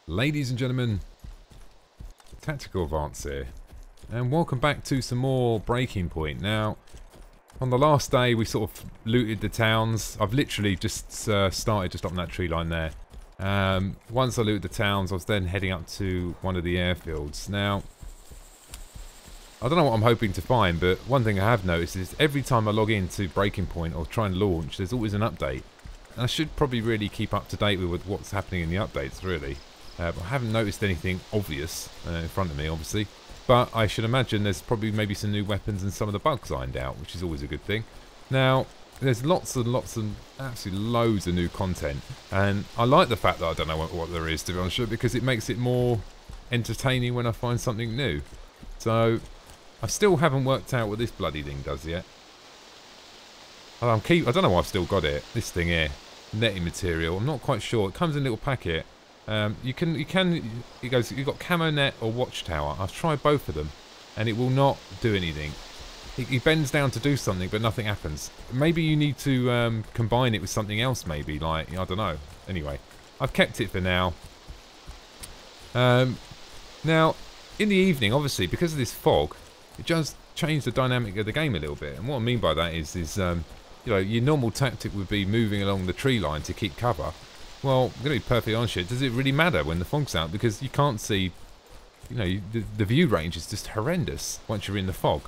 Ladies and gentlemen, Tactical Advance here, and welcome back to some more Breaking Point. Now, on the last day we sort of looted the towns. I've literally just started just on that tree line there. Once I looted the towns, I was then heading up to one of the airfields. Now, I don't know what I'm hoping to find, but one thing I have noticed is every time I log into Breaking Point or try and launch, there's always an update. And I should probably really keep up to date with what's happening in the updates, really. But I haven't noticed anything obvious in front of me, obviously. But I should imagine there's probably maybe some new weapons and some of the bugs ironed out, which is always a good thing. Now, there's lots and lots and absolutely loads of new content. And I like the fact that I don't know what there is, to be honest, because it makes it more entertaining when I find something new. So, I still haven't worked out what this bloody thing does yet. I don't know why I've still got it. This thing here, netting material. I'm not quite sure. It comes in a little packet. It goes, you've got camo net or watchtower. I've tried both of them and it will not do anything. He bends down to do something but nothing happens. Maybe you need to combine it with something else, maybe, like, I don't know. Anyway, I've kept it for now. Now, in the evening, obviously, because of this fog, it just changed the dynamic of the game a little bit. And what I mean by that is you know, your normal tactic would be moving along the tree line to keep cover. Well, I'm going to be perfectly honest here, does it really matter when the fog's out? Because you can't see, you know, the view range is just horrendous once you're in the fog.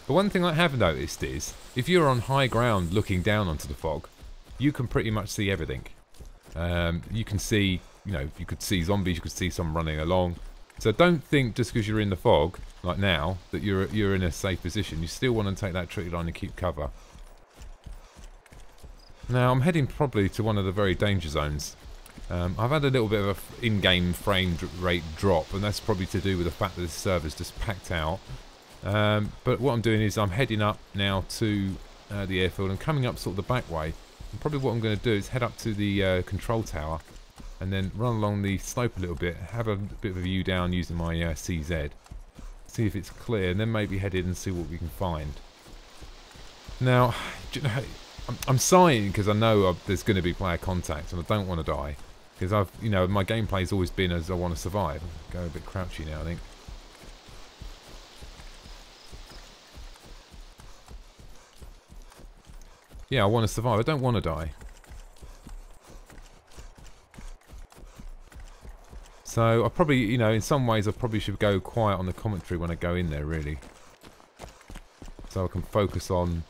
But one thing I have noticed is, if you're on high ground looking down onto the fog, you can pretty much see everything. You can see, you know, you could see zombies, you could see some running along. So don't think just because you're in the fog, like now, that you're in a safe position. You still want to take that tree line and keep cover. Now, I'm heading probably to one of the very danger zones. I've had a little bit of an in-game frame rate drop, and that's probably to do with the fact that this server's just packed out. But what I'm doing is I'm heading up now to the airfield and coming up sort of the back way. And probably what I'm going to do is head up to the control tower and then run along the slope a little bit, have a bit of a view down using my CZ. See if it's clear, and then maybe head in and see what we can find. Now, I'm sighing because I know there's going to be player contact and I don't want to die. Because you know, my gameplay's always been as I want to survive. Go a bit crouchy now, I think. Yeah, I want to survive. I don't want to die. So I probably, you know, in some ways I probably should go quiet on the commentary when I go in there, really. So I can focus on,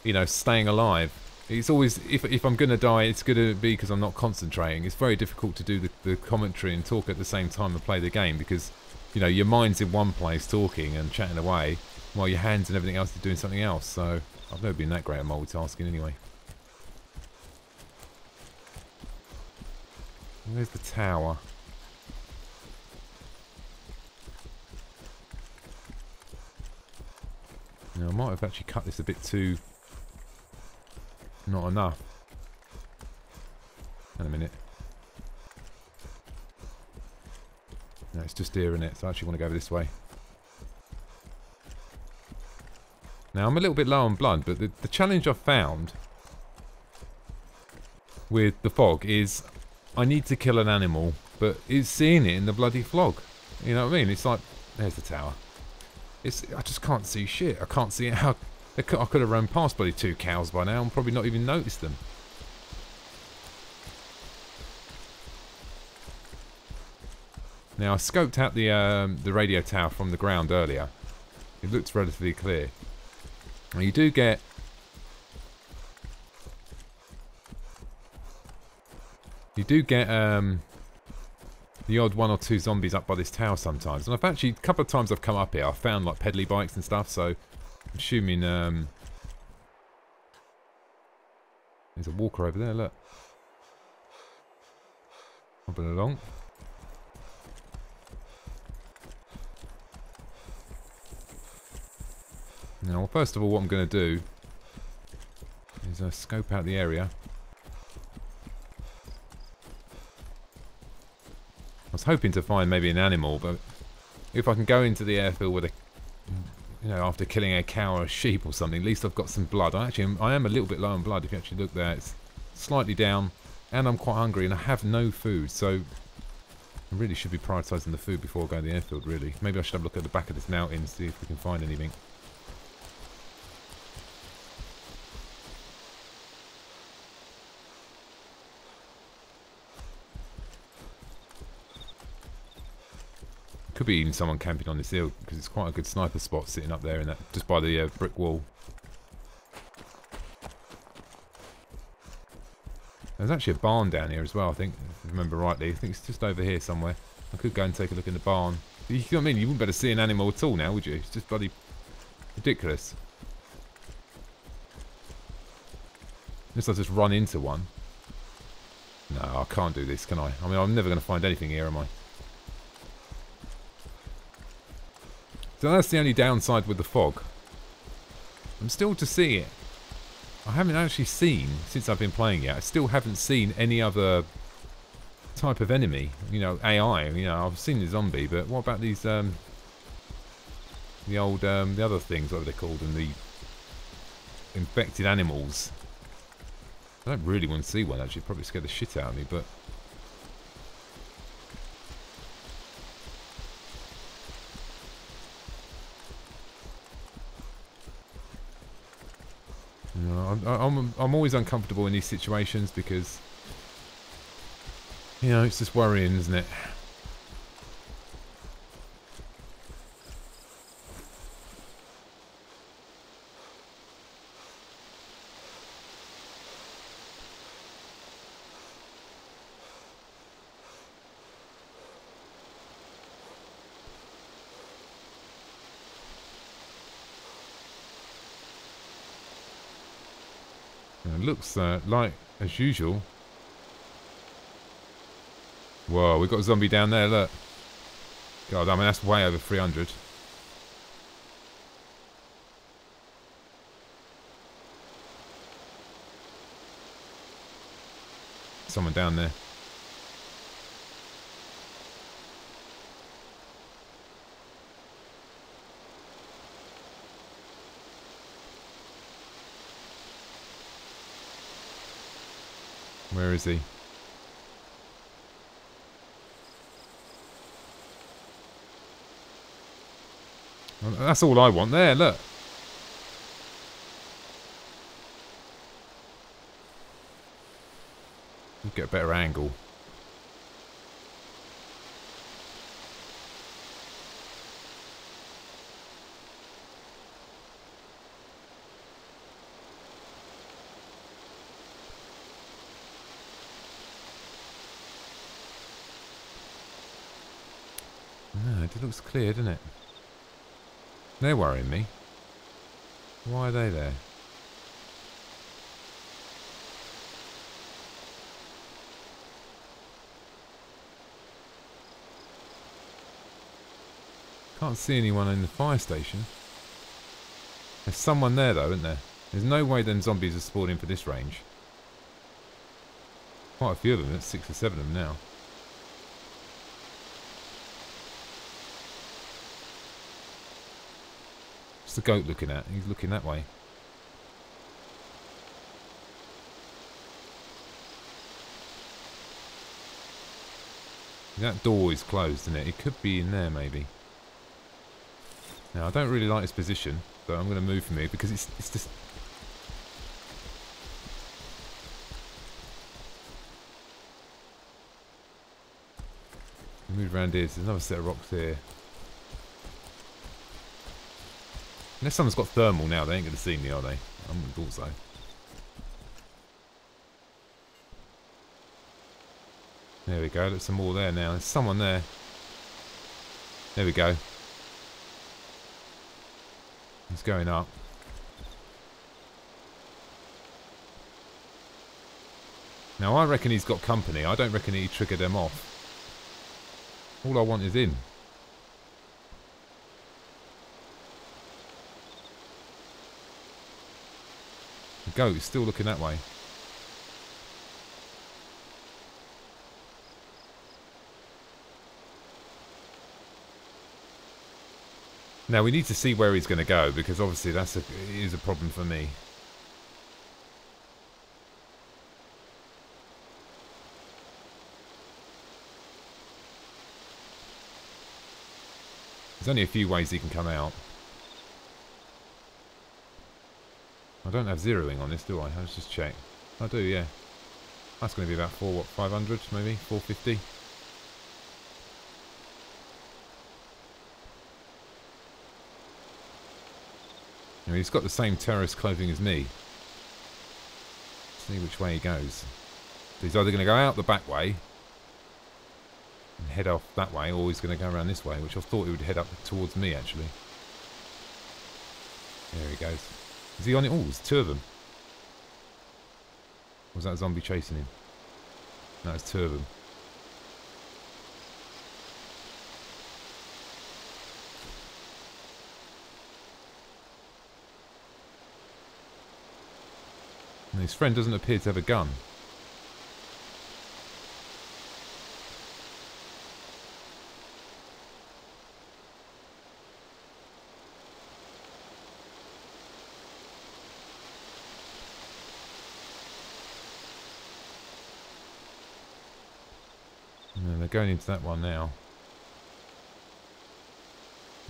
you know, staying alive. It's always, if I'm going to die, it's going to be because I'm not concentrating. It's very difficult to do the commentary and talk at the same time and play the game because, you know, your mind's in one place talking and chatting away while your hands and everything else are doing something else. So I've never been that great at multitasking anyway. Where's the tower? Now, I might have actually cut this a bit too... not enough. Wait a minute. No, it's just here, isn't it? So I actually want to go over this way. Now, I'm a little bit low on blood, but the challenge I've found with the fog is I need to kill an animal, but it's seeing it in the bloody fog. You know what I mean? It's like, there's the tower. I just can't see shit. I can't see how... I could have run past bloody 2 cows by now and probably not even noticed them. Now, I scoped out the radio tower from the ground earlier. It looks relatively clear. Now, you do get... the odd 1 or 2 zombies up by this tower sometimes. And I've actually, a couple of times I've come up here, I've found like pedally bikes and stuff, so... I'm assuming, there's a walker over there, look. Hopping along. Now, first of all, what I'm going to do is scope out the area. I was hoping to find maybe an animal, but if I can go into the airfield with a... you know, after killing a cow or a sheep or something, at least I've got some blood. I am a little bit low on blood if you actually look there. It's slightly down, and I'm quite hungry, and I have no food, so I really should be prioritising the food before going to the airfield, really. Maybe I should have a look at the back of this mountain, see if we can find anything. Could be even someone camping on this hill, because it's quite a good sniper spot sitting up there in that, just by the brick wall. There's actually a barn down here as well, I think, if I remember rightly. I think it's just over here somewhere. I could go and take a look in the barn. You know what I mean? You wouldn't better see an animal at all now, would you? It's just bloody ridiculous. Unless I just run into one. No, I can't do this, can I? I mean, I'm never going to find anything here, am I? So that's the only downside with the fog. I'm still to see it. I haven't actually seen, since I've been playing it, I still haven't seen any other type of enemy. You know, AI, you know, I've seen the zombie, but what about these, the other things, what are they called, and the infected animals? I don't really want to see one, actually, probably scare the shit out of me, but... You know, I'm always uncomfortable in these situations because, you know, it's just worrying, isn't it? It looks like, as usual... Whoa, we've got a zombie down there, look. God, I mean, that's way over 300. Someone down there. Where is he? Well, that's all I want there, look. We'll get a better angle. No, it looks clear, doesn't it? They're worrying me. Why are they there? Can't see anyone in the fire station. There's someone there though, isn't there? There's no way them zombies are spawning for this range. Quite a few of them, there's 6 or 7 of them now. What's the goat looking at? He's looking that way. That door is closed, isn't it? It could be in there, maybe. Now, I don't really like his position, so I'm going to move from here because it's just... Move around here. There's another set of rocks here. Unless someone's got thermal now, they ain't going to see me, are they? I wouldn't have thought so. There we go. There's some more there now. There's someone there. There we go. He's going up. Now, I reckon he's got company. I don't reckon he triggered them off. All I want is him. The goat is still looking that way. Now we need to see where he's going to go because obviously it is a problem for me. There's only a few ways he can come out. I don't have zeroing on this, do I? Let's just check. I do, yeah. That's going to be about 500 maybe? 450? Now, he's got the same terrorist clothing as me. See which way he goes. So he's either going to go out the back way and head off that way, or he's going to go around this way, which I thought he would head up towards me, actually. There he goes. Is he on it? Oh, there's two of them. Or was that a zombie chasing him? No, it's two of them. And his friend doesn't appear to have a gun. And they're going into that one now.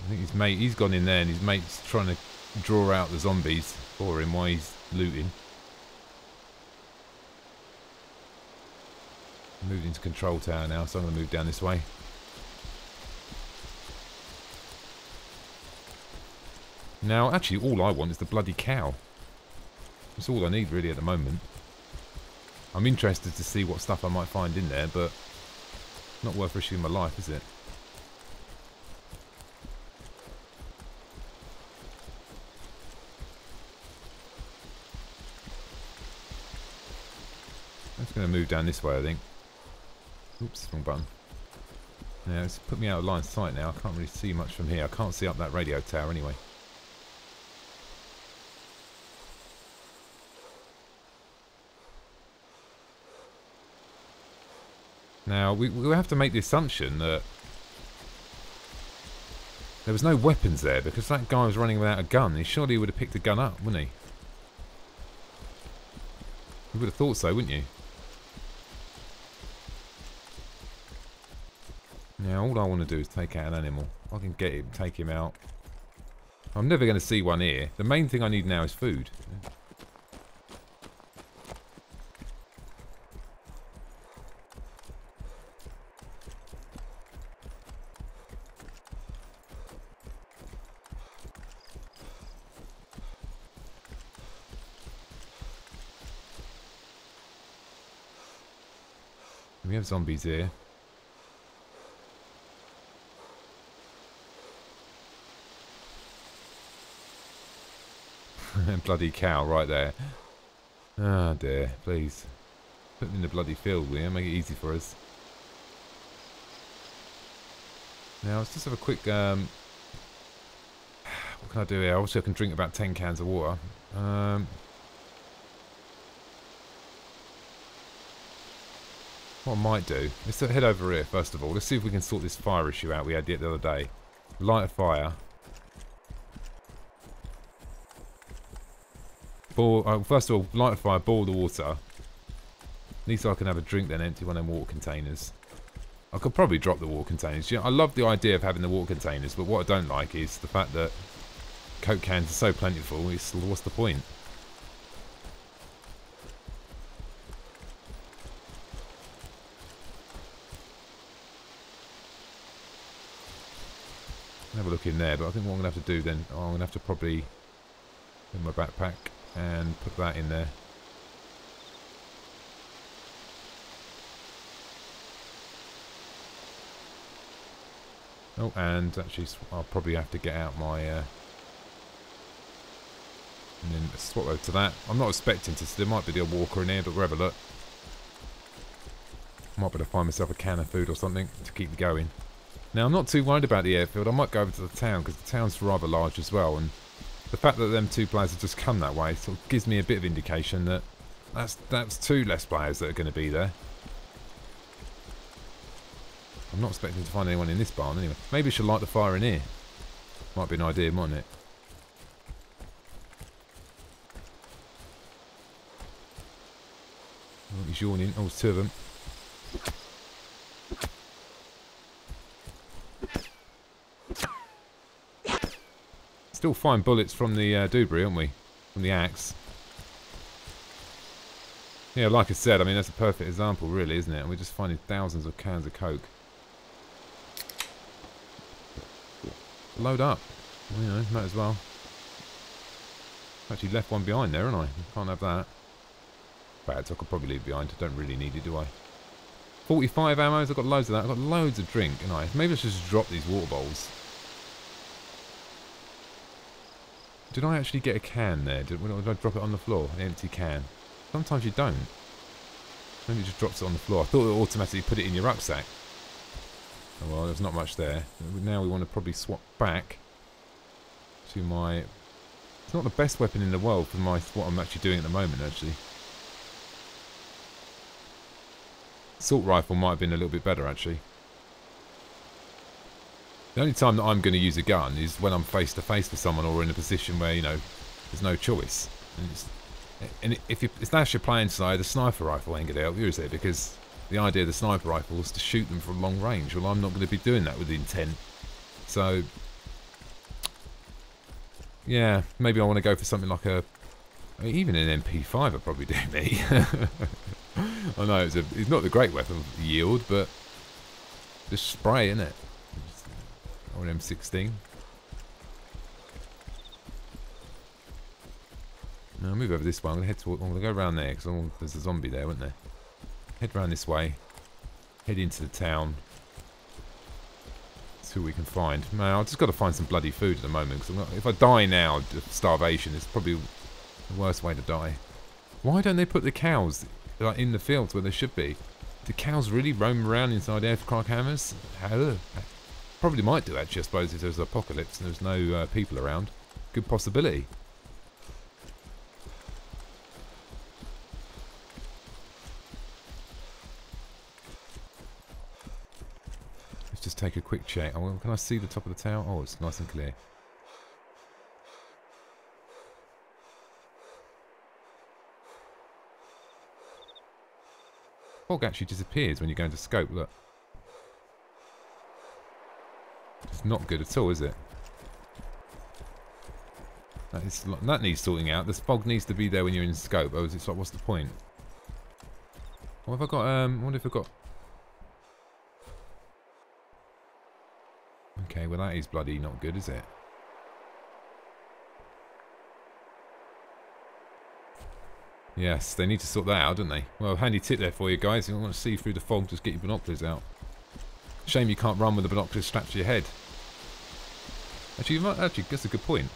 I think his mate, he's gone in there and his mate's trying to draw out the zombies for him while he's looting. Moved into control tower now, so I'm going to move down this way. Now, actually, all I want is the bloody cow. That's all I need, really, at the moment. I'm interested to see what stuff I might find in there, but not worth risking my life, is it? I'm just going to move down this way, I think. Oops, wrong button. Now, it's put me out of line of sight now. I can't really see much from here. I can't see up that radio tower anyway. Now, we have to make the assumption that there was no weapons there, because that guy was running without a gun. He surely would have picked a gun up, wouldn't he? You would have thought so, wouldn't you? Now, all I want to do is take out an animal. I can get him, take him out. I'm never going to see one here. The main thing I need now is food. We have zombies here. Bloody cow right there. Ah, dear. Please. Put them in the bloody field, will you? Make it easy for us. Now, let's just have a quick... what can I do here? Also, I can drink about 10 cans of water. What I might do... Let's head over here, first of all. Let's see if we can sort this fire issue out we had the other day. Light a fire. First of all, light a fire, boil the water. At least I can have a drink then, empty one of them water containers. I could probably drop the water containers. Yeah, I love the idea of having the water containers, but what I don't like is the fact that Coke cans are so plentiful, what's the point? Have a look in there, but I think what I'm going to have to do then, I'm going to have to probably in my backpack and put that in there. Oh, and actually I'll probably have to get out my and then swap over to that. I'm not expecting to, there might be the old walker in here, but we'll have a look. Might be able to find myself a can of food or something to keep me going. Now, I'm not too worried about the airfield. I might go over to the town, because the town's rather large as well, and the fact that them two players have just come that way sort of gives me a bit of indication that that's two less players that are going to be there. I'm not expecting to find anyone in this barn anyway. Maybe I should light the fire in here. Might be an idea, mightn't it? Oh, he's yawning. Oh, there's two of them. Still fine bullets from the debris, aren't we? From the axe. Yeah, like I said, I mean, that's a perfect example, really, isn't it? And we're just finding thousands of cans of Coke. Load up. You know, might as well. Actually left one behind there, haven't I? Can't have that. Bad, so I could probably leave it behind. I don't really need it, do I? 45 ammos, I've got loads of that. I've got loads of drink, and maybe I should just drop these water bowls. Did I actually get a can there? Did I drop it on the floor? An empty can? Sometimes you don't. Maybe it just drops it on the floor. I thought it would automatically put it in your rucksack. Oh well, there's not much there. Now we want to probably swap back to my... It's not the best weapon in the world for what I'm actually doing at the moment, actually. Assault rifle might have been a little bit better, actually. The only time that I'm going to use a gun is when I'm face to face with someone or in a position where, you know, there's no choice. And if that's your playing side, the sniper rifle ain't going to help you, is it? Because the idea of the sniper rifle is to shoot them from long range. Well, I'm not going to be doing that with intent. So, yeah, maybe I want to go for something like a... I mean, even an MP5 would probably do me. I know it's not the great weapon yield, but just spray, isn't it? Or an M16. Now I'll move over this way. I'm going to go around there because there's a zombie there, wasn't there? Head round this way. Head into the town. See what we can find. Now I've just got to find some bloody food at the moment. Because if I die now of starvation, it's probably the worst way to die. Why don't they put the cows like in the fields where they should be? Do cows really roam around inside aircraft hammers? Probably might do, actually, I suppose, if there's an apocalypse and there's no people around. Good possibility. Let's just take a quick check. Oh, can I see the top of the tower? Oh, it's nice and clear. Fog actually disappears when you go into scope, look. It's not good at all, is it? That needs sorting out. This fog needs to be there when you're in scope. Oh, it's like, what's the point? What have I got? I wonder if I've got... Okay, well that is bloody not good, is it? Yes, they need to sort that out, don't they? Well, handy tip there for you guys. If you want to see through the fog, just get your binoculars out. Shame you can't run with the binoculars strapped to your head. Actually, that's a good point.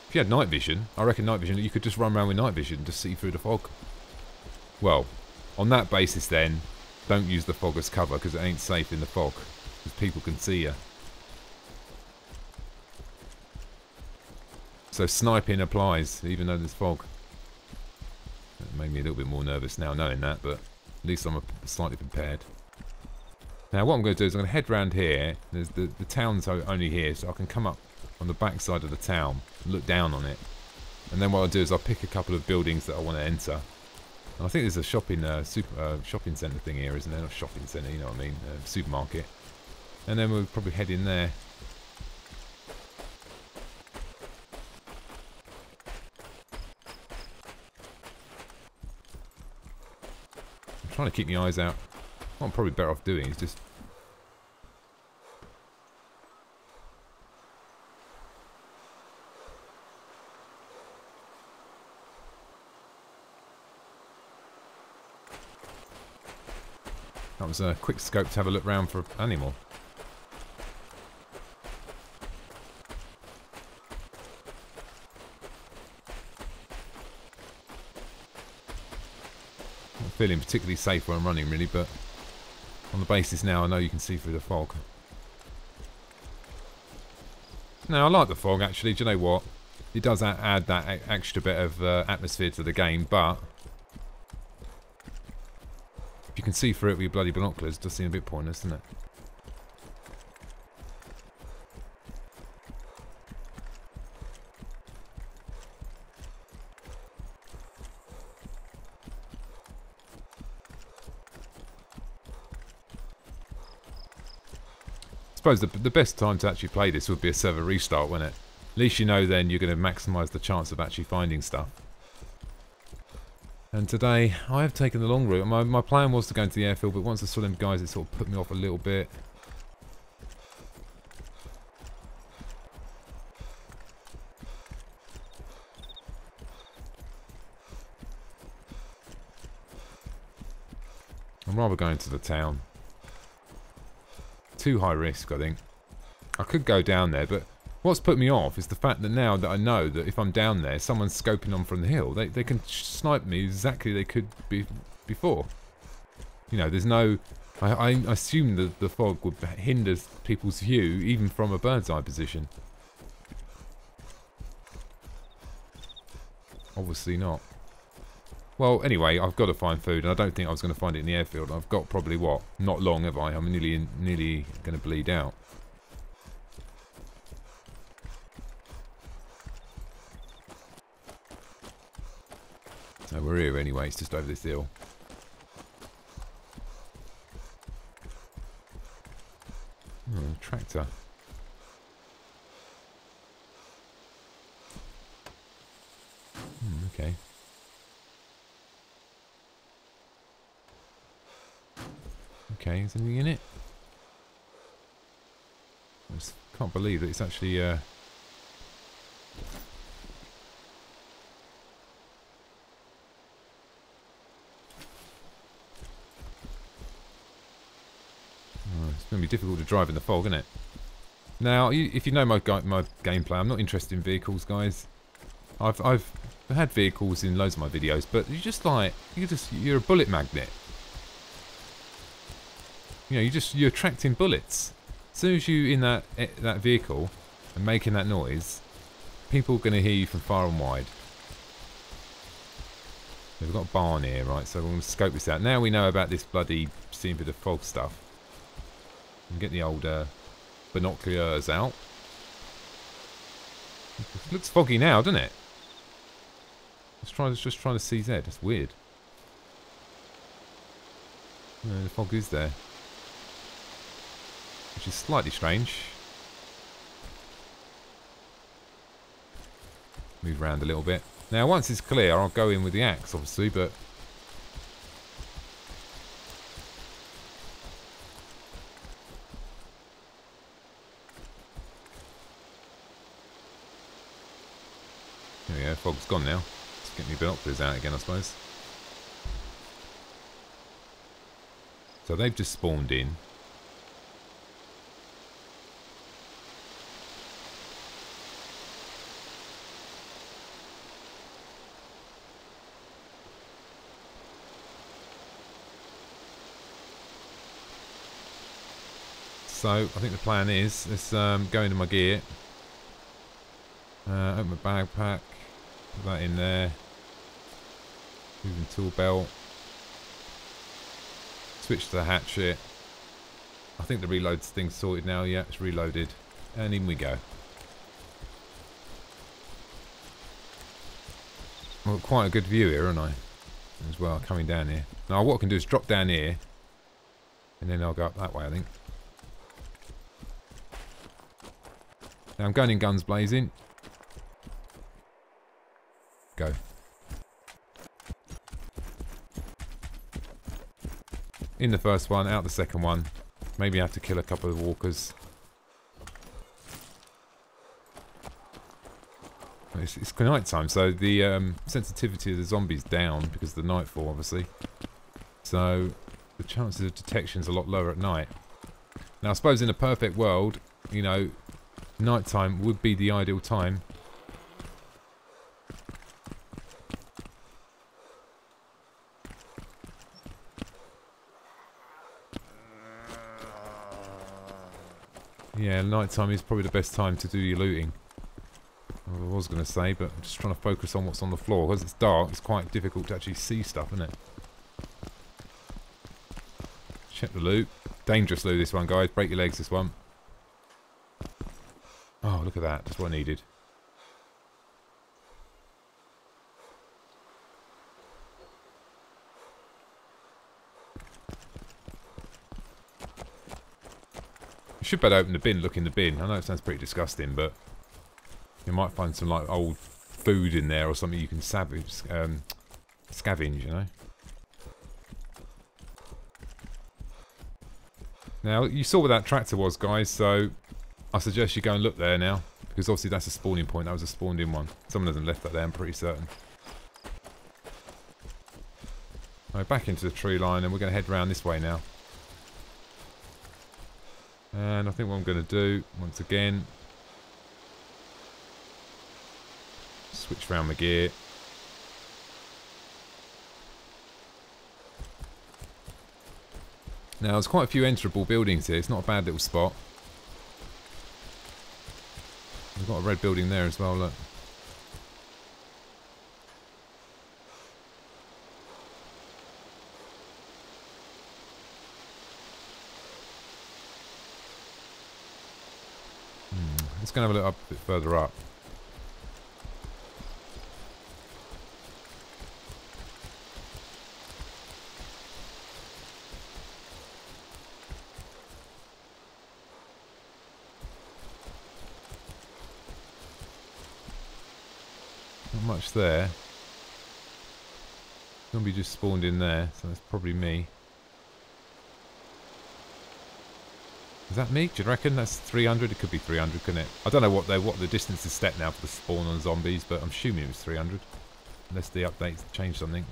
If you had night vision, I reckon night vision, you could just run around with night vision and just see through the fog. Well, on that basis then, don't use the fog as cover because it ain't safe in the fog. Because people can see you. So sniping applies, even though there's fog. That made me a little bit more nervous now knowing that, but at least I'm slightly prepared. Now what I'm going to do is I'm going to head round here. There's the town's only here, so I can come up on the back side of the town and look down on it. And then what I'll do is I'll pick a couple of buildings that I want to enter. And I think there's a shopping centre thing here, isn't there? Not shopping centre, you know what I mean? Supermarket. And then we'll probably head in there. I'm trying to keep my eyes out. What I'm probably better off doing is just... That was a quick scope to have a look round for an animal. Not feeling particularly safe where I'm running really, but on the basis now I know you can see through the fog. Now I like the fog actually, do you know what? It does add that extra bit of atmosphere to the game, but if you can see through it with your bloody binoculars, it does seem a bit pointless, doesn't it? I suppose the best time to actually play this would be a server restart, wouldn't it? At least you know then you're going to maximise the chance of actually finding stuff. And today, I have taken the long route. My plan was to go into the airfield, but once I saw them guys, it sort of put me off a little bit. I'm rather going to the town. Too high risk, I think. I could go down there, but what's put me off is the fact that now that I know that if I'm down there, someone's scoping on from the hill. They can snipe me exactly they could be before. You know, there's no... I assume that the fog would hinder people's view, even from a bird's eye position. Obviously not. Well, anyway, I've got to find food, and I don't think I was going to find it in the airfield. I've got probably, what, not long, have I? I'm nearly going to bleed out. So we're here anyway, it's just over this hill. Oh, tractor. Okay. Okay, is anything in it? I just can't believe that it's actually oh, it's going to be difficult to drive in the fog, isn't it? Now, if you know my gameplay, I'm not interested in vehicles, guys. I've had vehicles in loads of my videos, but you're a bullet magnet. You know, you're attracting bullets. As soon as you in that vehicle and making that noise, people are going to hear you from far and wide. We've got a barn here, right? So we're going to scope this out. Now we know about this bloody seeing bit of fog stuff. And get the old binoculars out. It looks foggy now, doesn't it? Just trying to see Z. That's weird. No, the fog is there. Which is slightly strange. Move around a little bit. Now, once it's clear, I'll go in with the axe, obviously, but... There we go, fog's gone now. Let's get my binoculars out again, I suppose. So they've just spawned in. So, I think the plan is, let's go into my gear, open my backpack, put that in there, moving tool belt, switch to the hatchet. I think the reload thing's sorted now, yeah, it's reloaded, and in we go. I've got quite a good view here, haven't I, as well, coming down here. Now what I can do is drop down here, and then I'll go up that way, I think. Now I'm going in guns blazing. Go. In the first one, out the second one. Maybe I have to kill a couple of walkers. It's night time, so the sensitivity of the zombies down because of the nightfall, obviously. So the chances of detection is a lot lower at night. Now I suppose in a perfect world, you know, nighttime would be the ideal time. Yeah, nighttime is probably the best time to do your looting. I was going to say, but I'm just trying to focus on what's on the floor. Because it's dark, it's quite difficult to actually see stuff, isn't it? Check the loot. Dangerous loot, this one, guys. Break your legs, this one. Oh, look at that. That's what I needed. You should better open the bin, look in the bin. I know it sounds pretty disgusting, but... You might find some like old food in there or something you can scavenge, you know. Now, you saw where that tractor was, guys, so I suggest you go and look there now. Because obviously that's a spawning point. That was a spawned in one. Someone hasn't left that there, I'm pretty certain. Right, back into the tree line, and we're going to head round this way now. And I think what I'm going to do, once again, switch round the gear. Now, there's quite a few enterable buildings here. It's not a bad little spot. We've got a red building there as well, look. Let's go and have a look up a bit further up. Not much there. Zombie just spawned in there, so that's probably me. Is that me? Do you reckon that's 300? It could be 300, couldn't it? I don't know what the distance is set now for the spawn on zombies, but I'm assuming it was 300. Unless the updates changed something.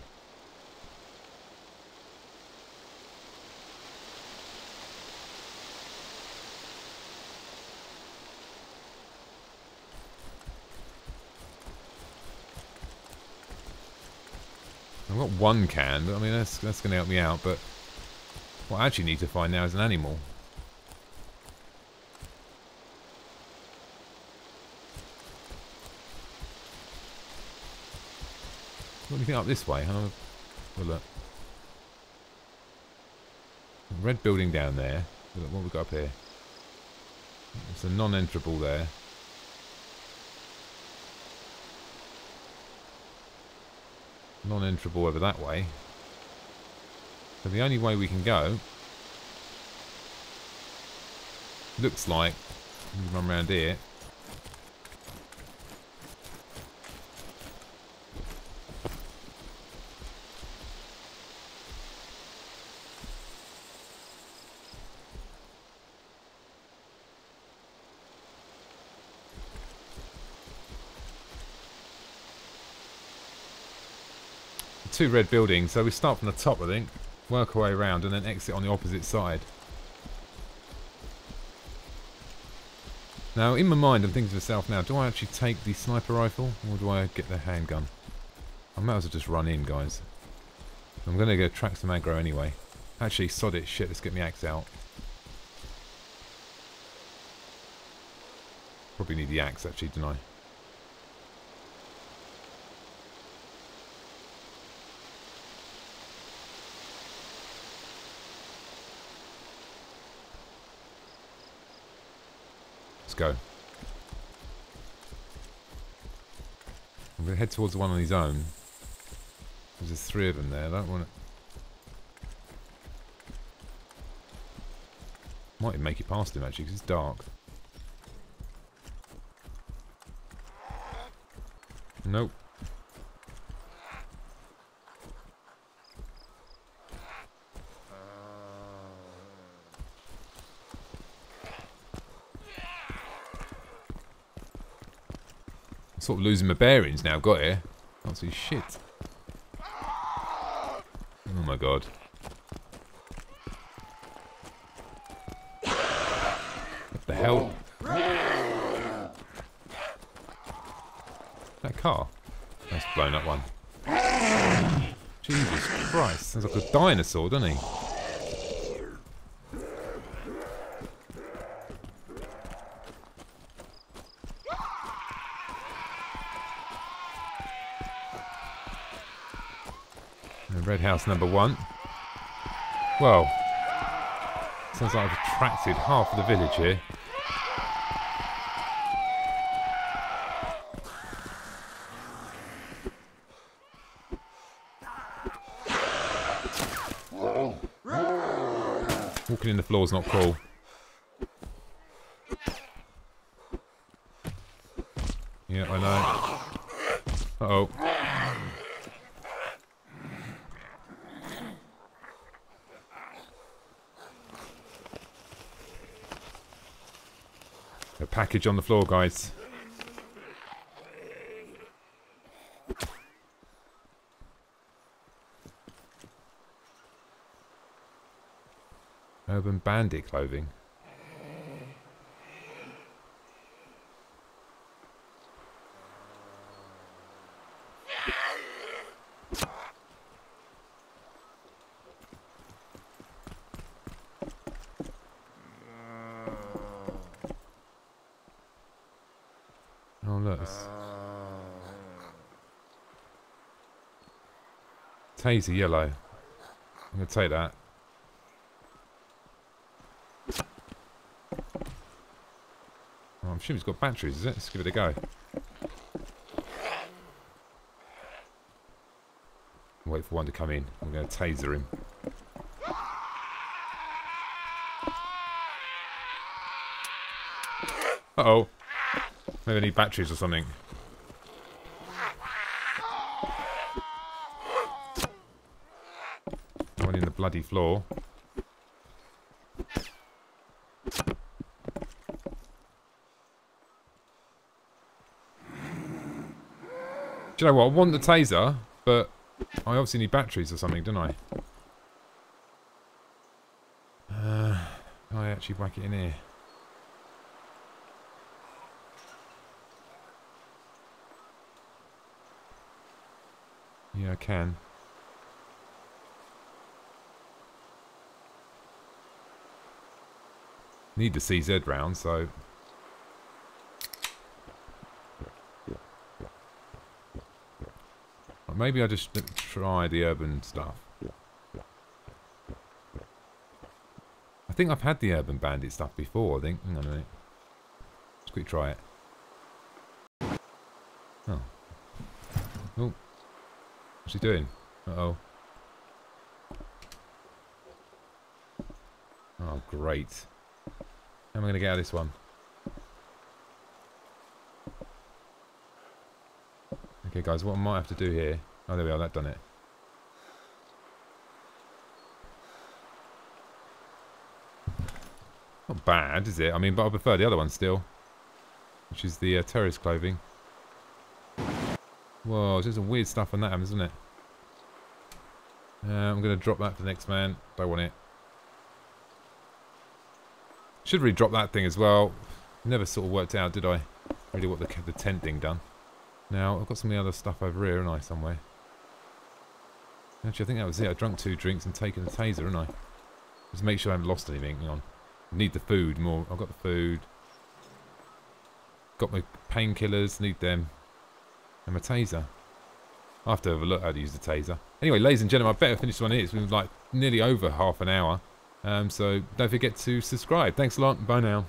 I've got one can, but I mean that's going to help me out. But what I actually need to find now is an animal. What do you think up this way? Have a look. Red building down there. Look what we've got up here. It's a non-enterable there. Non-enterable over that way. So the only way we can go looks like we can run around here. Two red buildings, so we start from the top, I think, work our way around and then exit on the opposite side. Now in my mind I'm thinking to myself now, do I actually take the sniper rifle or do I get the handgun? I might as well just run in, guys. I'm going to go track some aggro anyway. Actually, sod it, shit, let's get my axe out. Probably need the axe actually, don't I? Let's go. I'm going to head towards the one on his own. There's 3 of them there. I don't want to... Might even make it past him actually because it's dark. Nope. Sort of losing my bearings now, got here. Can't see shit. Oh my god. What the hell? That car? That's blown up one. Jesus Christ, sounds like a dinosaur, doesn't he? Red house number 1. Well, sounds like I've attracted half of the village here. Walking in the floor's not cool. Yeah, I know. Uh-oh. A package on the floor, guys. Urban Bandit clothing. Oh look, it's Taser yellow. I'm gonna take that. Oh, I'm assuming it's got batteries, is it? Let's give it a go. Wait for one to come in. I'm gonna taser him. Uh-oh. Maybe I need batteries or something. One in the bloody floor. Do you know what? I want the taser, but I obviously need batteries or something, don't I? I actually whack it in here. Yeah, I can. Need the CZ round, so... Maybe I just try the urban stuff. I think I've had the Urban Bandit stuff before, I think. Hang on a minute. Let's quickly try it. Oh. Oh. What's he doing? Uh-oh. Oh, great. How am I going to get out of this one? Okay, guys, what I might have to do here... Oh, there we are, that done it. Not bad, is it? I mean, but I prefer the other one still. Which is the terrorist clothing. Whoa, there's some weird stuff on that, isn't it? I'm going to drop that for the next man. Don't want it. Should really drop that thing as well. Never sort of worked out, did I? Really what the tent thing done. Now, I've got some of the other stuff over here, haven't I, somewhere? Actually, I think that was it. I drunk 2 drinks and taken the taser, haven't I? Just make sure I haven't lost anything. Hang on. I need the food more. I've got the food. Got my painkillers. Need them. And my taser. I'll have to have a look how to use the taser. Anyway, ladies and gentlemen, I better finish this one here. It's been like nearly over half an hour. So don't forget to subscribe. Thanks a lot. Bye now.